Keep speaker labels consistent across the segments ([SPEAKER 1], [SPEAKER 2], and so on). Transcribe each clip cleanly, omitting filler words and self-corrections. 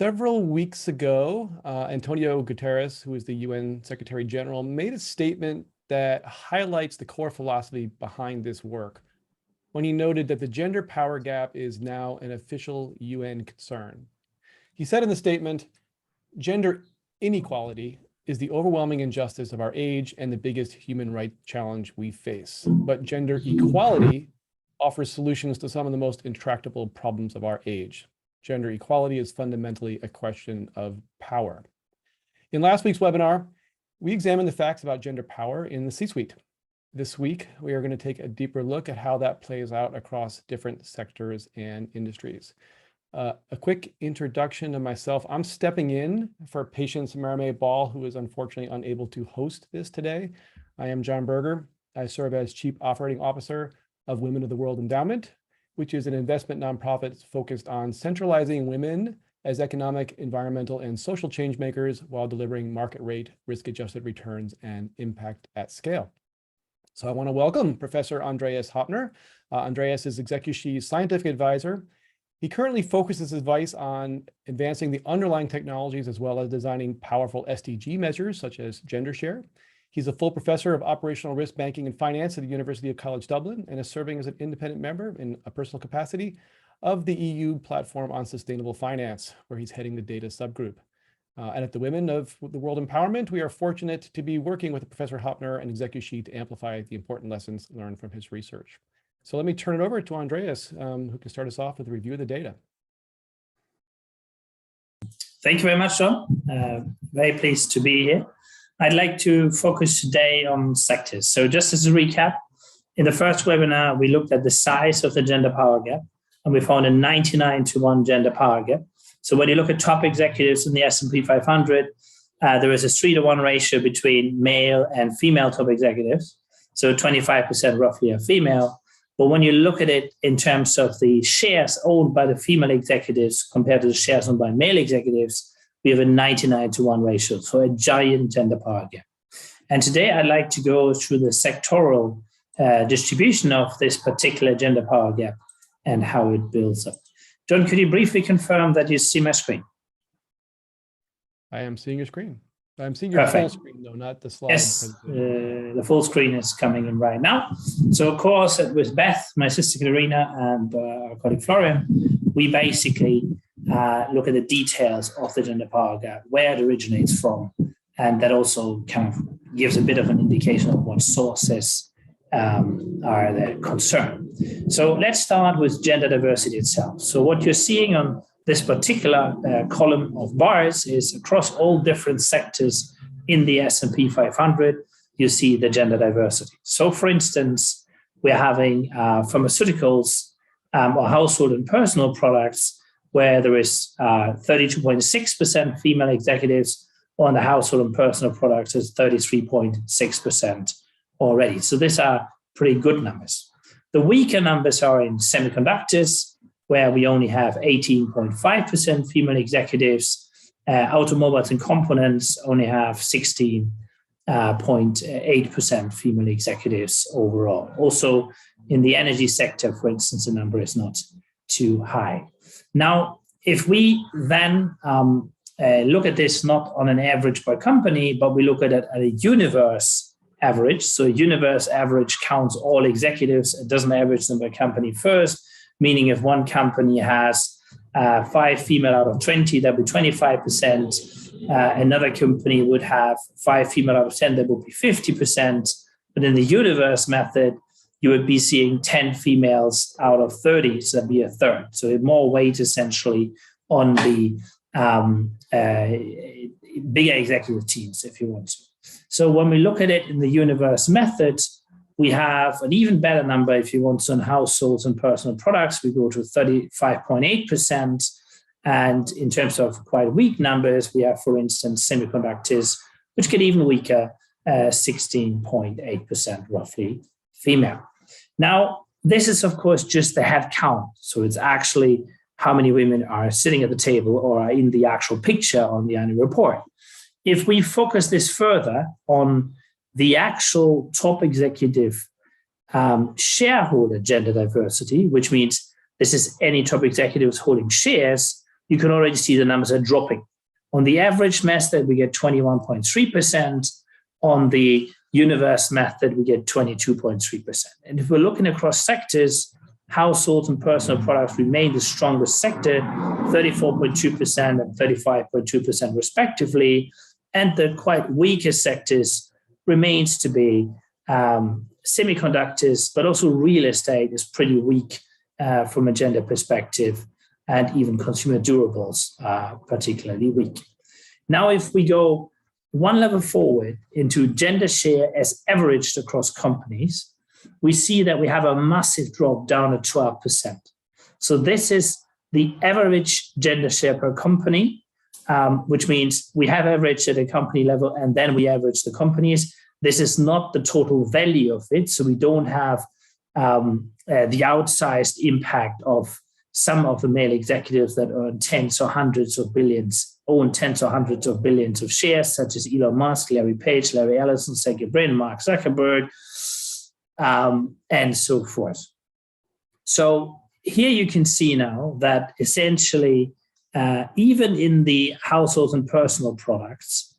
[SPEAKER 1] Several weeks ago, Antonio Guterres, who is the UN Secretary General, made a statement that highlights the core philosophy behind this work when he noted that the gender power gap is now an official UN concern. He said in the statement, "Gender inequality is the overwhelming injustice of our age and the biggest human rights challenge we face. But gender equality offers solutions to some of the most intractable problems of our age. Gender equality is fundamentally a question of power." In last week's webinar, we examined the facts about gender power in the C-suite. This week, we are going to take a deeper look at how that plays out across different sectors and industries. A quick introduction of myself. I'm stepping in for Patience Marame Ball, who is unfortunately unable to host this today. I am John Berger. I serve as Chief Operating Officer of Women of the World Endowment, which is an investment nonprofit focused on centralizing women as economic, environmental, and social change makers while delivering market rate, risk-adjusted returns and impact at scale. So I want to welcome Professor Andreas Hoepner. Andreas is ExecuShe's scientific advisor. He currently focuses his advice on advancing the underlying technologies as well as designing powerful SDG measures such as gender share. He's a full professor of operational risk banking and finance at the University of College Dublin and is serving as an independent member in a personal capacity of the EU platform on sustainable finance, where he's heading the data subgroup. And at the Women of the World Empowerment, we are fortunate to be working with Professor Hoepner and ExecuShe to amplify the important lessons learned from his research. So let me turn it over to Andreas, who can start us off with a review of the data.
[SPEAKER 2] Thank you very much, John. Very pleased to be here. I'd like to focus today on sectors. So just as a recap, in the first webinar, we looked at the size of the gender power gap, and we found a 99-to-1 gender power gap. So when you look at top executives in the S&P 500, there is a 3-to-1 ratio between male and female top executives. So 25% roughly are female. But when you look at it in terms of the shares owned by the female executives compared to the shares owned by male executives, we have a 99-to-1 ratio, so a giant gender power gap. And today I'd like to go through the sectoral distribution of this particular gender power gap and how it builds up. John, could you briefly confirm that you see my screen?
[SPEAKER 1] I am seeing your screen. I'm seeing your full screen, though, not the slide.
[SPEAKER 2] Yes, the full screen is coming in right now. So, of course, with Beth, my sister Katerina, and our colleague Florian, we basically look at the details of the gender power gap, where it originates from, and that also kind of gives a bit of an indication of what sources are the concern. So let's start with gender diversity itself. So what you're seeing on this particular column of bars is across all different sectors in the S&P 500, you see the gender diversity. So for instance, we're having pharmaceuticals or household and personal products where there is 32.6% female executives, or on the household and personal products is 33.6% already. So these are pretty good numbers. The weaker numbers are in semiconductors, where we only have 18.5% female executives. Automobiles and components only have 16.8% female executives overall. Also, in the energy sector, for instance, the number is not too high. Now, if we then look at this not on an average per company, but we look at it at a universe average. So universe average counts all executives. It doesn't average them by company first, meaning if one company has 5 female out of 20, that would be 25%. Another company would have 5 female out of 10, that would be 50%. But in the universe method, you would be seeing 10 females out of 30, so that'd be a third. So more weight essentially on the bigger executive teams, if you want to. So when we look at it in the universe method, we have an even better number if you want on households and personal products. We go to 35.8%. And in terms of quite weak numbers, we have, for instance, semiconductors, which get even weaker, 16.8% roughly female. Now, this is, of course, just the head count. So it's actually how many women are sitting at the table or are in the actual picture on the annual report. If we focus this further on the actual top executive shareholder gender diversity, which means this is any top executives holding shares, you can already see the numbers are dropping. On the average method, we get 21.3%. On the universe method, we get 22.3%. And if we're looking across sectors, households and personal products remain the strongest sector, 34.2% and 35.2% respectively. And the quite weakest sectors remains to be semiconductors, but also real estate is pretty weak from a gender perspective, and even consumer durables are particularly weak. Now, if we go one level forward into gender share as averaged across companies, we see that we have a massive drop down at 12%. So this is the average gender share per company, which means we have averaged at a company level and then we average the companies. This is not the total value of it. So we don't have the outsized impact of some of the male executives that earn tens or hundreds of billions, own tens or hundreds of billions of shares, such as Elon Musk, Larry Page, Larry Ellison, Sergey Brin, Mark Zuckerberg, and so forth. So here you can see now that essentially, even in the households and personal products,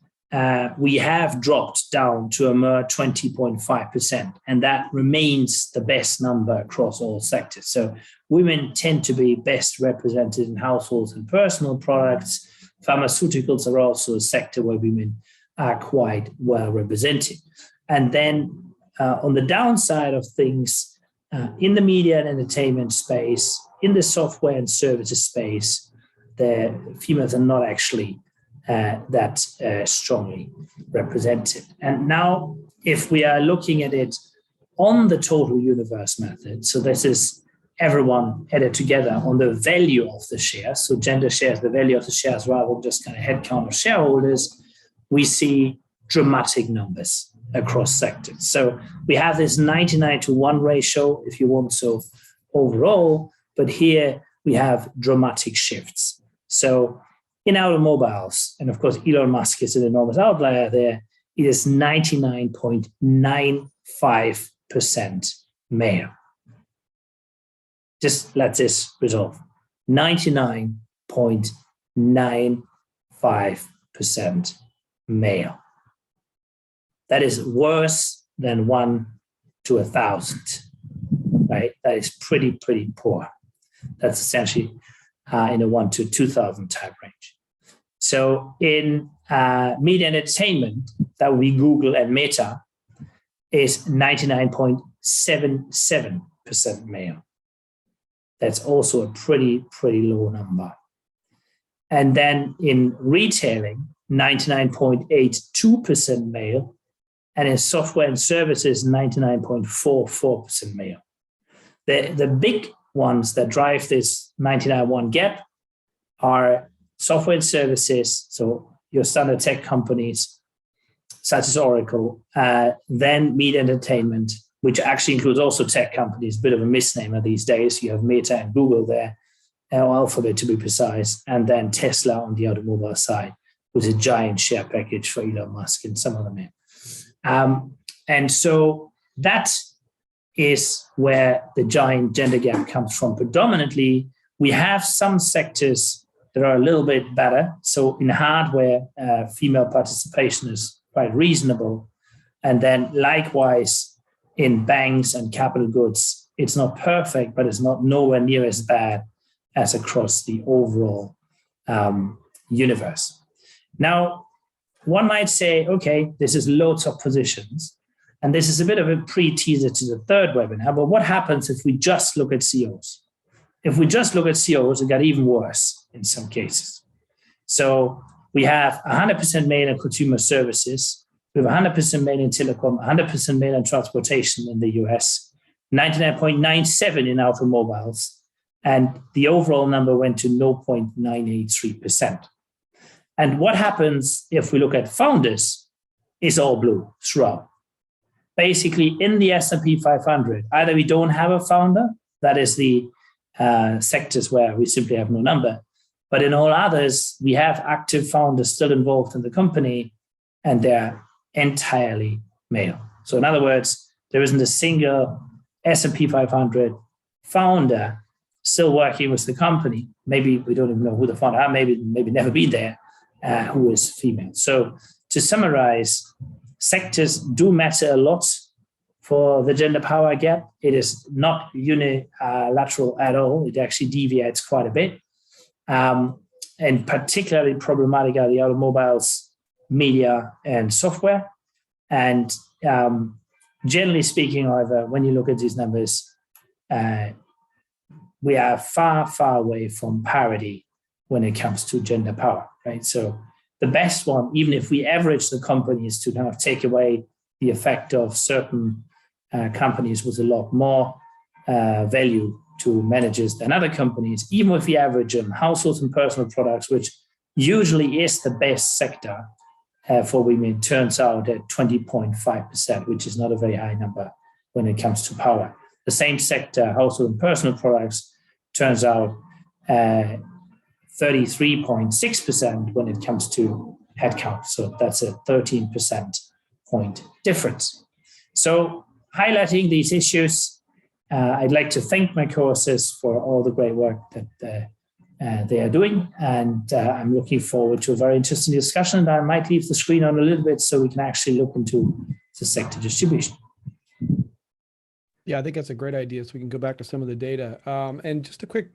[SPEAKER 2] we have dropped down to a mere 20.5%, and that remains the best number across all sectors. So women tend to be best represented in households and personal products. Pharmaceuticals are also a sector where women are quite well represented. And then on the downside of things, in the media and entertainment space, in the software and services space, the females are not actually that strongly represented. And now, if we are looking at it on the total universe method, so this is everyone added together on the value of the shares, so gender shares, the value of the shares rather than just kind of headcount of shareholders, we see dramatic numbers across sectors. So we have this 99-to-1 ratio, if you want so, overall, but here we have dramatic shifts. So in automobiles, and of course, Elon Musk is an enormous outlier there, it is 99.95% male. Just let this resolve. 99.95% male. That is worse than 1 to 1,000, right? That is pretty poor. That's essentially in a 1 to 2,000 type range. So in media and entertainment, that would be Google and Meta, is 99.77% male. That's also a pretty low number. And then in retailing, 99.82% male, and in software and services, 99.44% male. The big ones that drive this 99-1 gap are software and services, so your standard tech companies, such as Oracle, then media and entertainment, which actually includes also tech companies, a bit of a misnomer these days. You have Meta and Google there, or Alphabet to be precise, and then Tesla on the automobile side, with a giant share package for Elon Musk and some other men. And so that is where the giant gender gap comes from. Predominantly, we have some sectors that are a little bit better. So in hardware, female participation is quite reasonable. And then likewise, in banks and capital goods, it's not perfect, but it's not nowhere near as bad as across the overall universe. Now, one might say, okay, this is loads of positions, and this is a bit of a pre-teaser to the third webinar, but what happens if we just look at CEOs? If we just look at CEOs, it got even worse in some cases. So we have 100% male in consumer services, we have 100% male in telecom, 100% male in transportation in the US, 99.97 in automobiles, and the overall number went to 0.983%. And what happens if we look at founders is all blue throughout. Basically, in the S&P 500, either we don't have a founder, that is the sectors where we simply have no number, but in all others, we have active founders still involved in the company, and they're entirely male. So in other words, there isn't a single S&P 500 founder still working with the company. maybe we don't even know who the founder are, maybe never been there, who is female. So to summarize, sectors do matter a lot for the gender power gap. It is not unilateral at all. It actually deviates quite a bit. And particularly problematic are the automobiles, media, and software. And generally speaking, however, when you look at these numbers, we are far, far away from parity when it comes to gender power, right? So the best one, even if we average the companies to kind of take away the effect of certain companies with a lot more value to managers than other companies, even if we average them, households and personal products, which usually is the best sector for women, turns out at 20.5%, which is not a very high number when it comes to power. The same sector, household and personal products, turns out 33.6% when it comes to headcount. So that's a 13% point difference. So highlighting these issues, I'd like to thank my courses for all the great work that they are doing. And I'm looking forward to a very interesting discussion. And I might leave the screen on a little bit so we can actually look into the sector distribution.
[SPEAKER 1] Yeah, I think that's a great idea. So we can go back to some of the data. And just a quick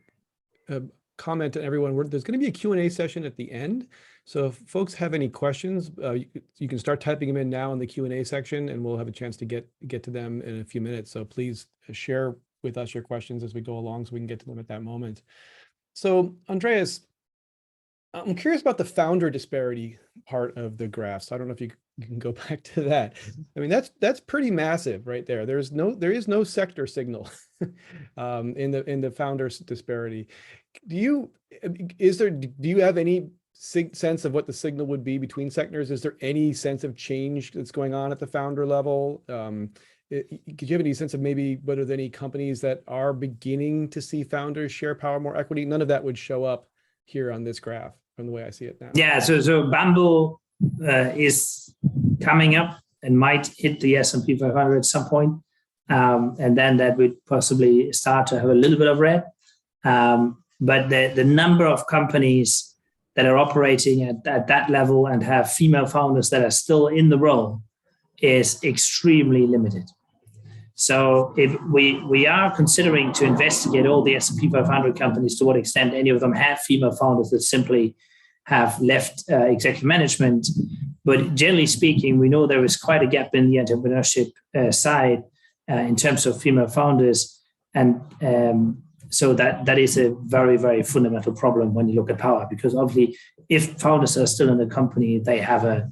[SPEAKER 1] comment to everyone, there's going to be a Q&A session at the end. So if folks have any questions, you can start typing them in now in the Q&A section, and we'll have a chance to get to them in a few minutes. So please share with us your questions as we go along so we can get to them at that moment. So Andreas, I'm curious about the founder disparity part of the graph. So I don't know if you can go back to that. I mean, that's pretty massive right there. There is no sector signal in the founders disparity. Do you have any sense of what the signal would be between sectors? Is there any sense of change that's going on at the founder level? Could you have any sense of maybe whether there are any companies that are beginning to see founders share power, more equity? None of that would show up here on this graph from the way I see it now.
[SPEAKER 2] Yeah, so Bamboo is coming up and might hit the S&P 500 at some point. And then that would possibly start to have a little bit of red. But the number of companies that are operating at that level and have female founders that are still in the role is extremely limited. So if we are considering to investigate all the S&P 500 companies, to what extent any of them have female founders that simply have left executive management. But generally speaking, we know there is quite a gap in the entrepreneurship side in terms of female founders. And so that is a very, very fundamental problem when you look at power, because obviously if founders are still in the company, they have a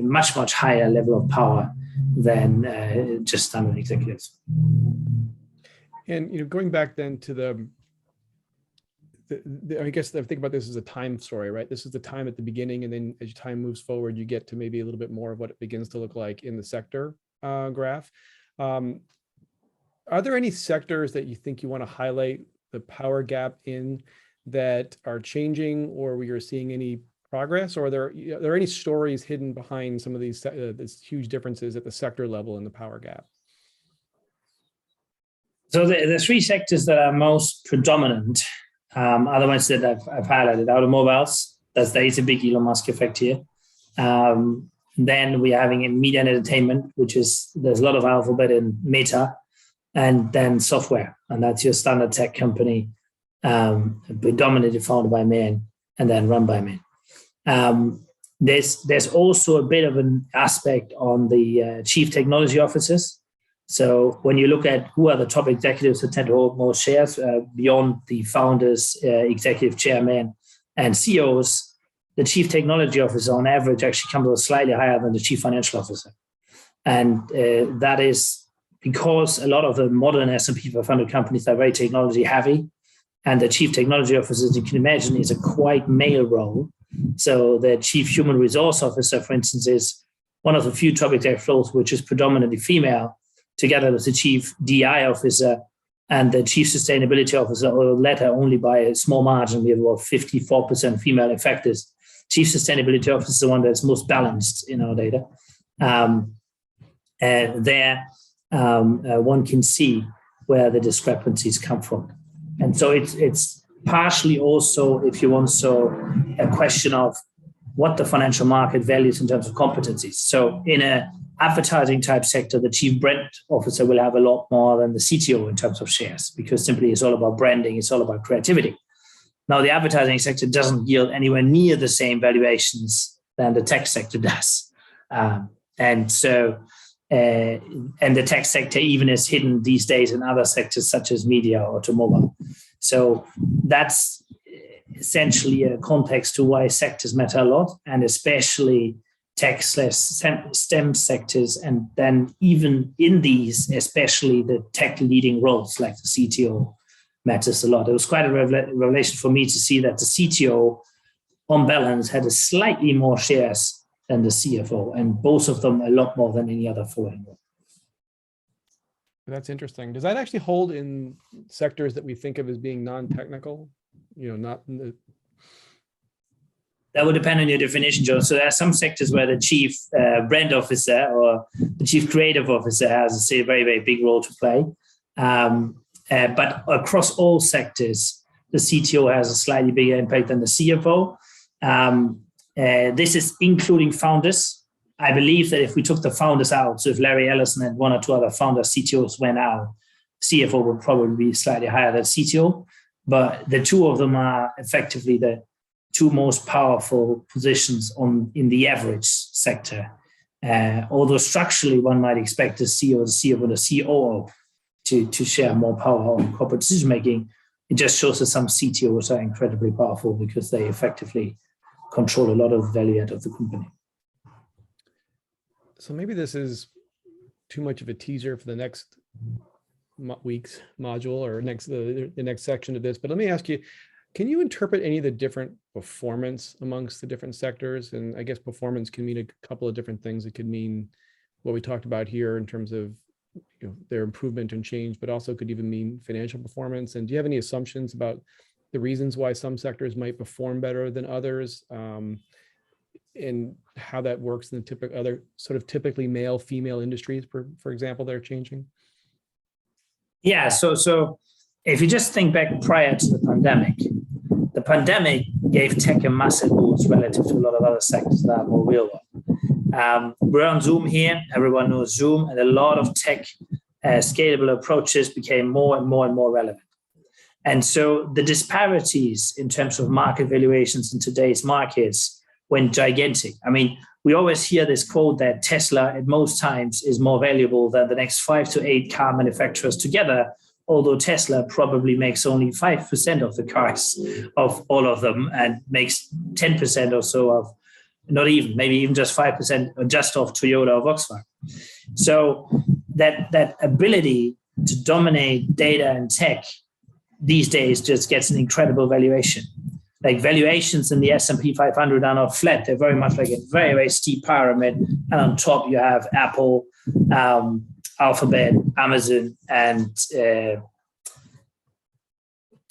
[SPEAKER 2] much, much higher level of power than just standard executives.
[SPEAKER 1] And going back then to I guess I think about this as a time story, right? This is the time at the beginning, and then as time moves forward, you get to maybe a little bit more of what it begins to look like in the sector graph. Are there any sectors that you think you want to highlight the power gap in that are changing, or where you're seeing any progress, or are there any stories hidden behind some of these huge differences at the sector level in the power gap?
[SPEAKER 2] So the three sectors that are most predominant are the ones that I've highlighted. Automobiles, there is a big Elon Musk effect here. Then we're having in media and entertainment, there's a lot of Alphabet and Meta, and then software, and that's your standard tech company, predominantly founded by men and then run by men. There's also a bit of an aspect on the chief technology officers. So when you look at who are the top executives that tend to hold most shares beyond the founders, executive chairman, and CEOs, the chief technology officer on average actually comes out slightly higher than the chief financial officer. And that is because a lot of the modern S&P 500 companies are very technology heavy. And the chief technology officer, as you can imagine, is a quite male role. So the chief human resource officer, for instance, is one of the few top executive roles which is predominantly female, together with the chief DI officer and the chief sustainability officer, or the latter only by a small margin. We have about 54% female effectives. Chief sustainability officer is the one that's most balanced in our data. One can see where the discrepancies come from. And so it's partially also, if you want, so a question of what the financial market values in terms of competencies. So in a advertising type sector, the chief brand officer will have a lot more than the CTO in terms of shares, because simply it's all about branding, it's all about creativity. Now, the advertising sector doesn't yield anywhere near the same valuations than the tech sector does. And the tech sector even is hidden these days in other sectors such as media or automobile. So that's essentially a context to why sectors matter a lot, and especially tech/STEM sectors. And then even in these, especially the tech leading roles like the CTO matters a lot. It was quite a revelation for me to see that the CTO on balance had a slightly more shares than the CFO, and both of them a lot more than any other following.
[SPEAKER 1] That's interesting. Does that actually hold in sectors that we think of as being non-technical? Not in the...
[SPEAKER 2] That would depend on your definition, Joe. So there are some sectors where the chief brand officer or the chief creative officer has a very, very big role to play. But across all sectors, the CTO has a slightly bigger impact than the CFO. This is including founders. I believe that if we took the founders out, so if Larry Ellison and one or two other founders, CTOs went out, CFO would probably be slightly higher than CTO. But the two of them are effectively the two most powerful positions in the average sector. Although structurally, one might expect the CEO, the CFO, and the COO to share more power on corporate decision making. It just shows that some CTOs are incredibly powerful because they effectively control a lot of the value add of the company.
[SPEAKER 1] So maybe this is too much of a teaser for the next week's module or the next section of this, but let me ask you, can you interpret any of the different performance amongst the different sectors? And I guess performance can mean a couple of different things. It could mean what we talked about here in terms of their improvement and change, but also could even mean financial performance. And do you have any assumptions about the reasons why some sectors might perform better than others, and how that works in the other sort of typically male, female industries, for example, that are changing?
[SPEAKER 2] Yeah, so if you just think back prior to the pandemic gave tech a massive boost relative to a lot of other sectors that are more real one. We're on Zoom here, everyone knows Zoom, and a lot of tech scalable approaches became more and more and more relevant. And so the disparities in terms of market valuations in today's markets went gigantic. I mean, we always hear this quote that Tesla at most times is more valuable than the next 5 to 8 car manufacturers together, although Tesla probably makes only 5% of the cars of all of them and makes 10% or so of, not even, maybe even just 5% just of Toyota or Volkswagen. So that ability to dominate data and tech these days just gets an incredible valuation. Like valuations in the S&P 500 are not flat. They're very much like a very, very steep pyramid. And on top, you have Apple, Alphabet, Amazon, and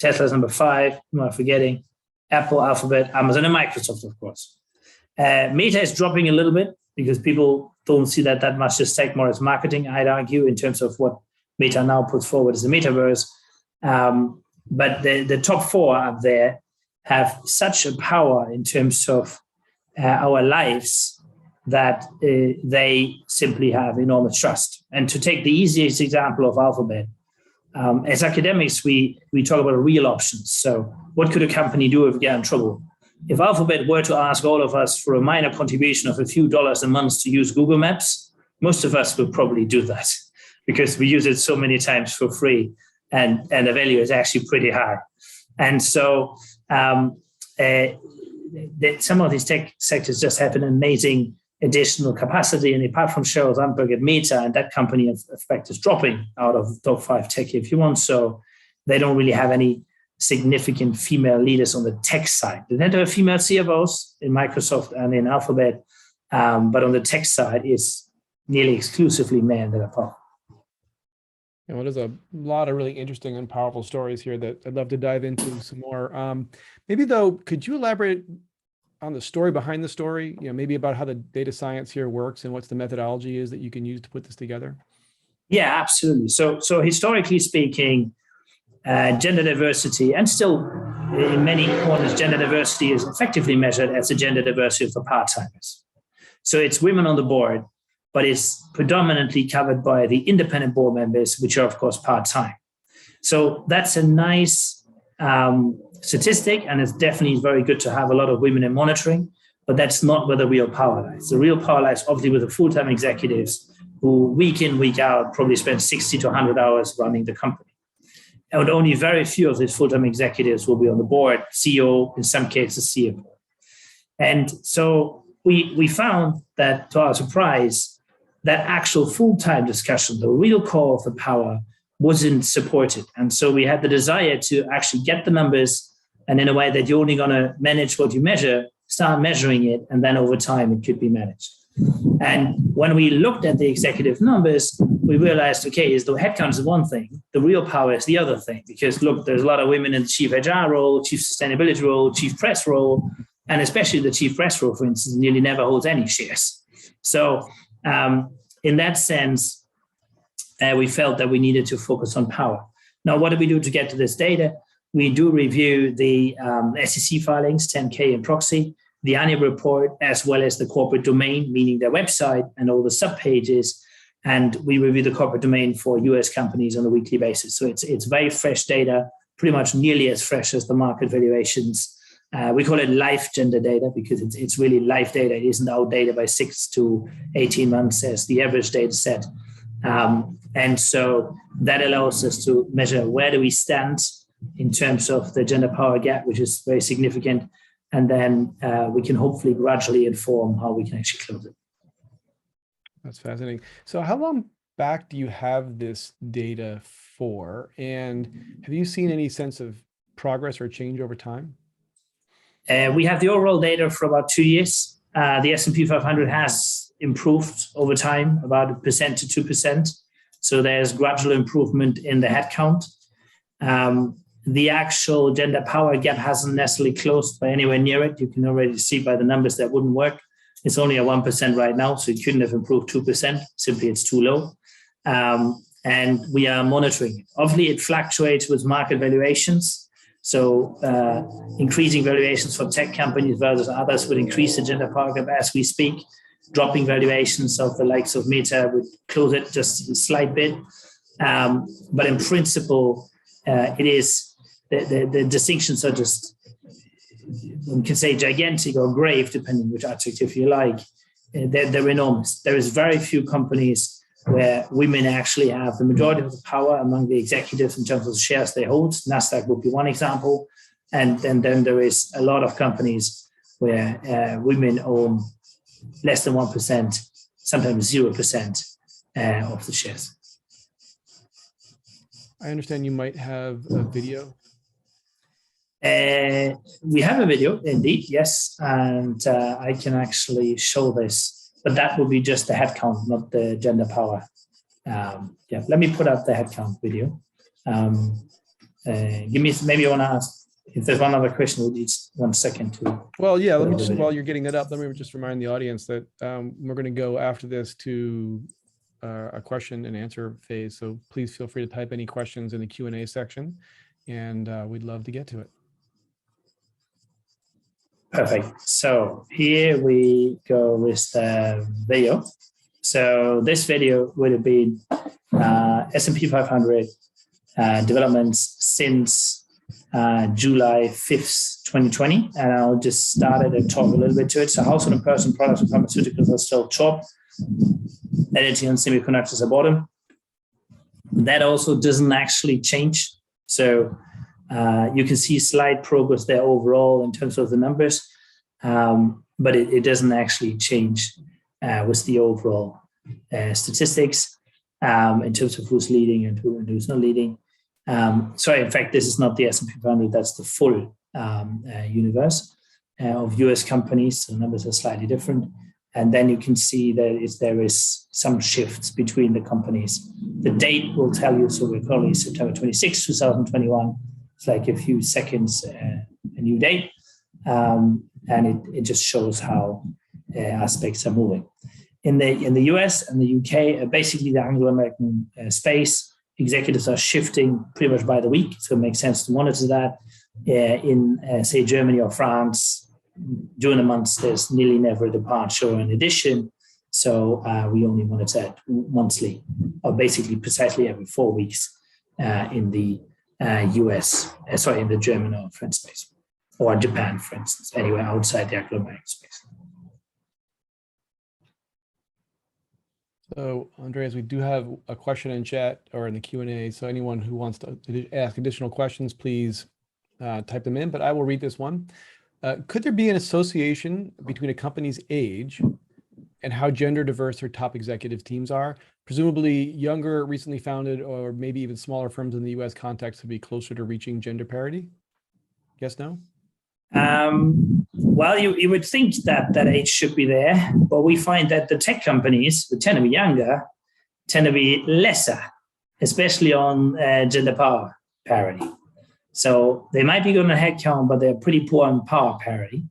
[SPEAKER 2] Tesla's number 5. Am I forgetting? Apple, Alphabet, Amazon, and Microsoft, of course. Meta is dropping a little bit because people don't see that much as tech, more as marketing, I'd argue, in terms of what Meta now puts forward as the metaverse. But the top 4 up there have such a power in terms of our lives that they simply have enormous trust. And to take the easiest example of Alphabet, as academics, we talk about real options. So what could a company do if we get in trouble? If Alphabet were to ask all of us for a minor contribution of a few dollars a month to use Google Maps, most of us would probably do that because we use it so many times for free, and the value is actually pretty high. And so some of these tech sectors just have an amazing additional capacity. And apart from Sheryl Sandberg at Meta, and that company, in fact, is dropping out of the top 5 tech, if you want. So they don't really have any significant female leaders on the tech side. They tend to have female CFOs in Microsoft and in Alphabet, but on the tech side, it's nearly exclusively men that are powerful.
[SPEAKER 1] Well, there's a lot of really interesting and powerful stories here that I'd love to dive into some more. Maybe though, could you elaborate on the story behind the story? Maybe about how the data science here works and what's the methodology is that you can use to put this together?
[SPEAKER 2] Yeah, absolutely. So historically speaking, gender diversity, and still in many corners, gender diversity is effectively measured as the gender diversity of the part-timers. So it's women on the board, but it's predominantly covered by the independent board members, which are, of course, part-time. So that's a nice statistic, and it's definitely very good to have a lot of women in monitoring, but that's not where the real power lies. The real power lies obviously with the full-time executives who week in, week out probably spend 60 to 100 hours running the company. And only very few of these full-time executives will be on the board, CEO, in some cases CFO. And so we found that, to our surprise, that actual full-time discussion, the real core of the power, wasn't supported. And so we had the desire to actually get the numbers, and in a way that you're only going to manage what you measure, start measuring it, and then over time it could be managed. And when we looked at the executive numbers, we realized, okay, the headcount is one thing, the real power is the other thing, because look, there's a lot of women in the chief HR role, chief sustainability role, chief press role, and especially the chief press role, for instance, nearly never holds any shares. So in that sense, we felt that we needed to focus on power. Now, what do we do to get to this data? We do review the SEC filings, 10K and proxy, the annual report, as well as the corporate domain, meaning their website and all the subpages. And we review the corporate domain for US companies on a weekly basis. So it's very fresh data, pretty much nearly as fresh as the market valuations. We call it live gender data because it's really live data. It isn't outdated by 6 to 18 months as the average data set. And so that allows us to measure where do we stand in terms of the gender power gap, which is very significant. And then we can hopefully gradually inform how we can actually close it.
[SPEAKER 1] That's fascinating. So how long back do you have this data for? And have you seen any sense of progress or change over time?
[SPEAKER 2] We have the overall data for about 2 years. The S&P 500 has improved over time, about 1% to 2%. So there's gradual improvement in the headcount. The actual gender power gap hasn't necessarily closed by anywhere near it. You can already see by the numbers that wouldn't work. It's only at 1% right now, so it couldn't have improved 2%. Simply, it's too low. And we are monitoring. Obviously, it fluctuates with market valuations. So increasing valuations for tech companies versus others would increase the gender power gap as we speak. Dropping valuations of the likes of Meta would close it just a slight bit. But in principle, it is the distinctions are just, one can say gigantic or grave, depending which adjective you like. They're enormous. There is very few companies where women actually have the majority of the power among the executives in terms of the shares they hold. Nasdaq would be one example. And then there is a lot of companies where women own less than 1%, sometimes 0% of the shares.
[SPEAKER 1] I understand you might have a video.
[SPEAKER 2] We have a video, indeed, yes. And I can actually show this, but that would be just the headcount, not the gender power. Yeah, let me put up the headcount video. Give me, maybe you want to ask, if there's one other question, we'll need 1 second to.
[SPEAKER 1] Well, yeah, let me just, while you're getting it up, let me just remind the audience that we're going to go after this to a question and answer phase. So please feel free to type any questions in the Q&A section, and we'd love to get to it.
[SPEAKER 2] Perfect. So here we go with the video. So this video would have been S&P 500 developments since July 5th, 2020. And I'll just start it and talk a little bit to it. So household and personal products and pharmaceuticals are still top. Energy and semiconductors are bottom. That also doesn't actually change. So you can see slight progress there overall in terms of the numbers, but it doesn't actually change with the overall statistics in terms of who's leading and who's not leading. Sorry, in fact, this is not the S&P 500, that's the full universe of US companies. So the numbers are slightly different. And then you can see that there is some shifts between the companies. The date will tell you, so we're currently September 26, 2021. It's like a few seconds, a new date. And it just shows how aspects are moving. In the US and the UK, basically the Anglo-American space executives are shifting pretty much by the week, so it makes sense to monitor that. In, say, Germany or France, during the months, there's nearly never a departure or an addition. So we only monitor it monthly, or basically precisely every 4 weeks in the in the German or French space, or Japan, for instance, anywhere outside the agglomerated space.
[SPEAKER 1] So, Andreas, we do have a question in chat or in the Q&A. So anyone who wants to ask additional questions, please type them in, but I will read this one. Could there be an association between a company's age and how gender diverse their top executive teams are? Presumably younger, recently founded, or maybe even smaller firms in the US context would be closer to reaching gender parity? Yes, no?
[SPEAKER 2] Well, you would think that age should be there, but we find that the tech companies, that tend to be younger, tend to be lesser, especially on gender power parity. So they might be good on headcount, but they're pretty poor on power parity.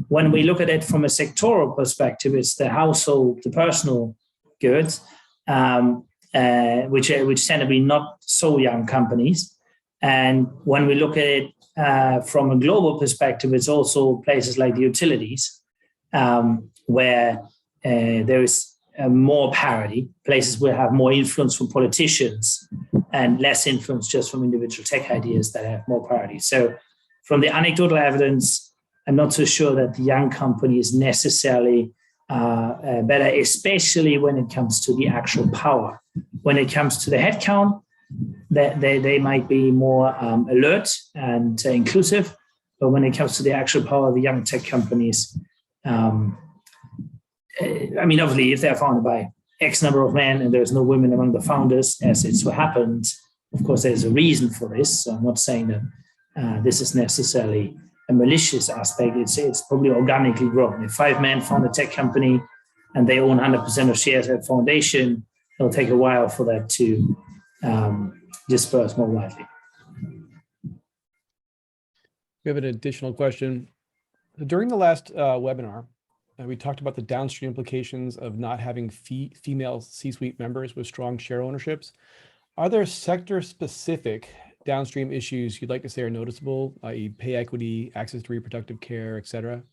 [SPEAKER 2] When we look at it from a sectoral perspective, it's the household, the personal goods, which tend to be not so young companies. And when we look at it from a global perspective, it's also places like the utilities, where there is more parity, places where have more influence from politicians and less influence just from individual tech ideas that have more parity. So from the anecdotal evidence, I'm not so sure that the young company is necessarily better, especially when it comes to the actual power. When it comes to the headcount, they might be more alert and inclusive, but when it comes to the actual power of the young tech companies, obviously, if they're founded by X number of men and there's no women among the founders, as it so happens, of course, there's a reason for this. So I'm not saying that this is necessarily a malicious aspect. It's probably organically grown. If 5 men found a tech company and they own 100% of shares at foundation, it'll take a while for that to disperse more widely.
[SPEAKER 1] We have an additional question. During the last webinar, we talked about the downstream implications of not having female C-suite members with strong share ownerships. Are there sector-specific downstream issues you'd like to say are noticeable, i.e. pay equity, access to reproductive care, et cetera?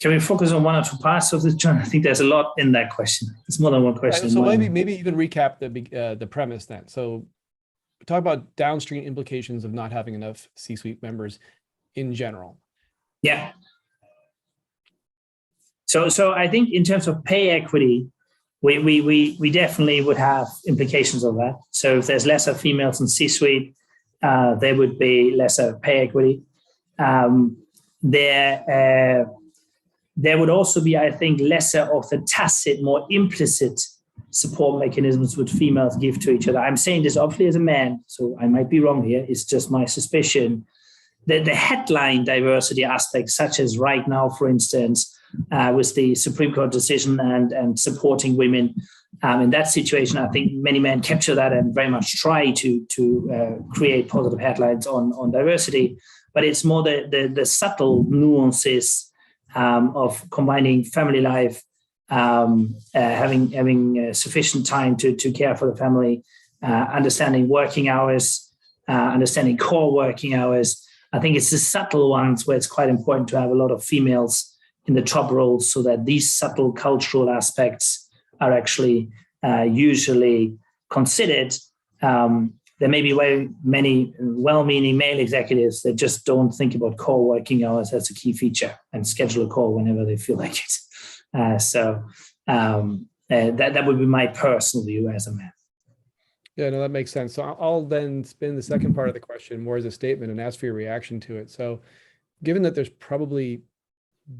[SPEAKER 2] Can we focus on one or two parts of this, John? I think there's a lot in that question. It's more than one question.
[SPEAKER 1] Right, so maybe you can recap the premise then. So talk about downstream implications of not having enough C-suite members in general.
[SPEAKER 2] Yeah. So I think in terms of pay equity, we definitely would have implications of that. So if there's lesser females in C-suite, there would be lesser pay equity. There would also be, I think, lesser of the tacit, more implicit support mechanisms which females give to each other. I'm saying this obviously as a man, so I might be wrong here. It's just my suspicion that the headline diversity aspects, such as right now, for instance, with the Supreme Court decision and supporting women in that situation, I think many men capture that and very much try to create positive headlines on diversity. But it's more the subtle nuances of combining family life, having sufficient time to care for the family, understanding working hours, understanding core working hours. I think it's the subtle ones where it's quite important to have a lot of females in the top roles so that these subtle cultural aspects are actually usually considered. There may be very many well-meaning male executives that just don't think about core working hours as a key feature and schedule a call whenever they feel like it. That would be my personal view as a man.
[SPEAKER 1] Yeah, no, that makes sense. So I'll then spin the second part of the question more as a statement and ask for your reaction to it. So given that there's probably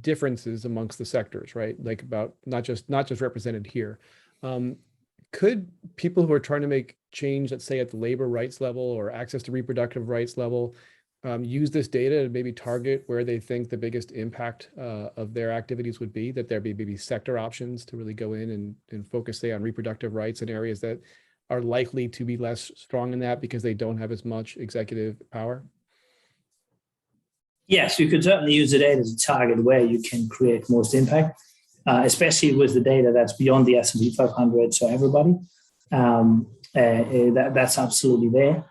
[SPEAKER 1] differences amongst the sectors, right? Like about not just represented here. Could people who are trying to make change, let's say at the labor rights level or access to reproductive rights level, use this data to maybe target where they think the biggest impact of their activities would be, that there be maybe sector options to really go in and focus, say, on reproductive rights in areas that are likely to be less strong in that because they don't have as much executive power?
[SPEAKER 2] Yes, you could certainly use the data to target where you can create most impact, especially with the data that's beyond the S&P 500, so everybody. That's absolutely there.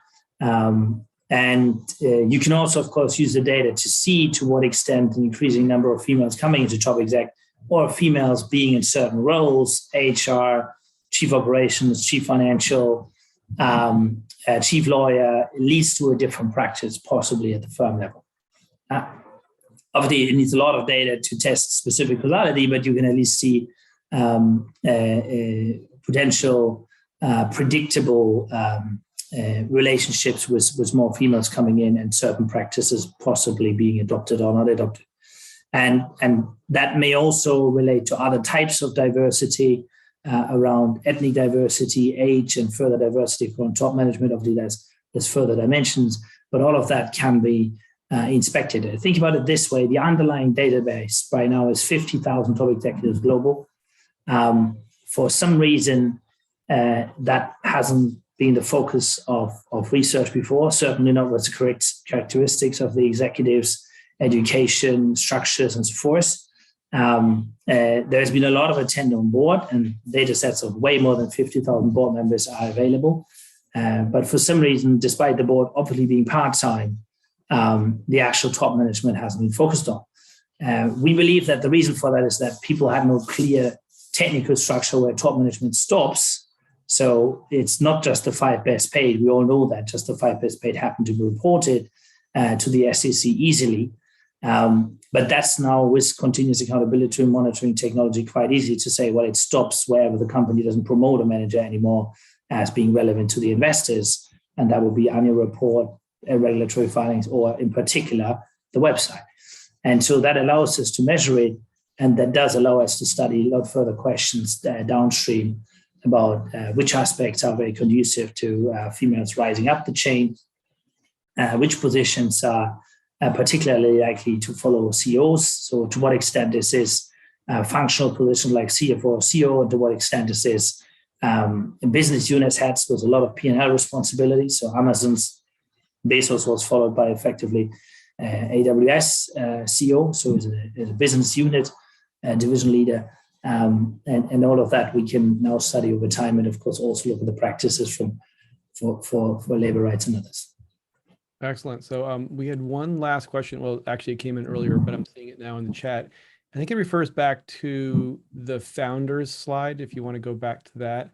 [SPEAKER 2] And you can also, of course, use the data to see to what extent an increasing number of females coming into top exec or females being in certain roles, HR, chief operations, chief financial, chief lawyer, leads to a different practice, possibly at the firm level. Obviously, it needs a lot of data to test specific causality, but you can at least see potential predictable relationships with more females coming in and certain practices possibly being adopted or not adopted. And that may also relate to other types of diversity around ethnic diversity, age, and further diversity from top management. Obviously, there's further dimensions, but all of that can be inspected. Think about it this way. The underlying database right now is 50,000 top executives global. For some reason, that hasn't been the focus of research before, certainly not with the correct characteristics of the executives, education, structures, and so forth. There's been a lot of attention on board, and data sets of way more than 50,000 board members are available. But for some reason, despite the board obviously being part-time, the actual top management hasn't been focused on. We believe that the reason for that is that people have no clear technical structure where top management stops. So it's not just the 5 best paid. We all know that just the 5 best paid happen to be reported to the SEC easily. But that's now with continuous accountability and monitoring technology quite easy to say, well, it stops wherever the company doesn't promote a manager anymore as being relevant to the investors. And that will be annual report, regulatory filings, or in particular, the website. And so that allows us to measure it. And that does allow us to study a lot further questions downstream about which aspects are very conducive to females rising up the chain, which positions are particularly likely to follow CEOs. So to what extent this is a functional position like CFO or CEO, and to what extent this is business unit heads with a lot of P&L responsibility. So Amazon's Bezos was followed by effectively AWS CEO, so is a business unit division leader. And all of that we can now study over time, and of course also look at the practices for labor rights and others.
[SPEAKER 1] Excellent. So we had one last question. Well, actually it came in earlier, but I'm seeing it now in the chat. I think it refers back to the founders slide, if you want to go back to that.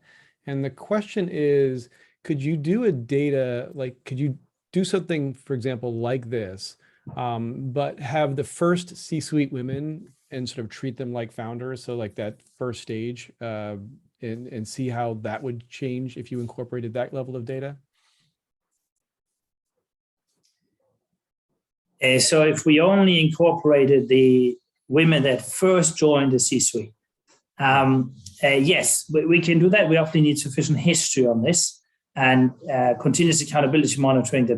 [SPEAKER 1] And the question is, could you do could you do something, for example, like this, but have the first C-suite women and sort of treat them like founders? So like that first stage, and see how that would change if you incorporated that level of data?
[SPEAKER 2] So if we only incorporated the women that first joined the C-suite, yes, we can do that. We often need sufficient history on this, and continuous accountability monitoring,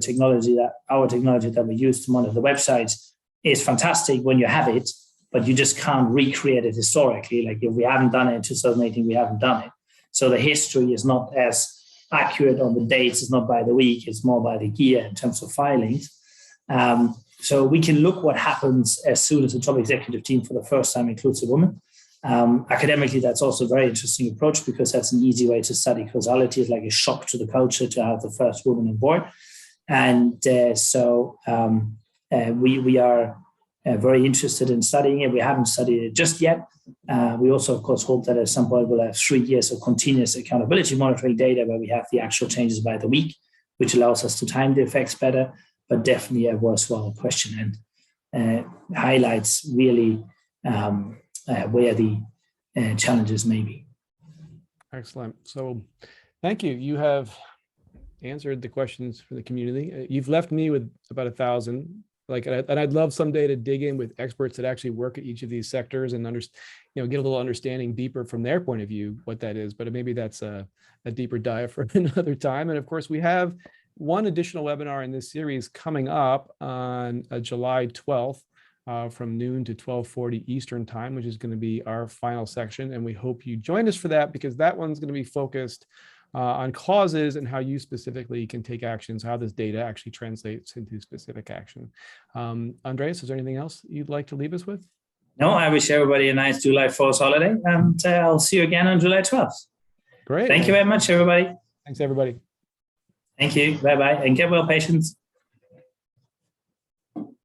[SPEAKER 2] our technology that we use to monitor the websites, is fantastic when you have it, but you just can't recreate it historically. Like if we haven't done it in 2018, we haven't done it. So the history is not as accurate on the dates. It's not by the week. It's more by the year in terms of filings. So we can look what happens as soon as the top executive team for the first time includes a woman. Academically, that's also a very interesting approach, because that's an easy way to study causality. It's like a shock to the culture to have the first woman on board. And so we are very interested in studying it. We haven't studied it just yet. We also, of course, hope that at some point we'll have 3 years of continuous accountability monitoring data where we have the actual changes by the week, which allows us to time the effects better, but definitely a worthwhile question, and highlights really where the challenges may be.
[SPEAKER 1] Excellent. So thank you. You have answered the questions for the community. You've left me with about 1,000. And I'd love someday to dig in with experts that actually work at each of these sectors and get a little understanding deeper from their point of view what that is. But maybe that's a deeper dive for another time. And of course, we have one additional webinar in this series coming up on July 12th from noon to 12:40 Eastern time, which is going to be our final section. And we hope you join us for that, because that one's going to be focused on causes and how you specifically can take actions, how this data actually translates into specific action. Andreas, is there anything else you'd like to leave us with?
[SPEAKER 2] No, I wish everybody a nice July 4th holiday, and I'll see you again on July 12th.
[SPEAKER 1] Great.
[SPEAKER 2] Thank you very much, everybody.
[SPEAKER 1] Thanks, everybody.
[SPEAKER 2] Thank you. Bye-bye. And get well, patients.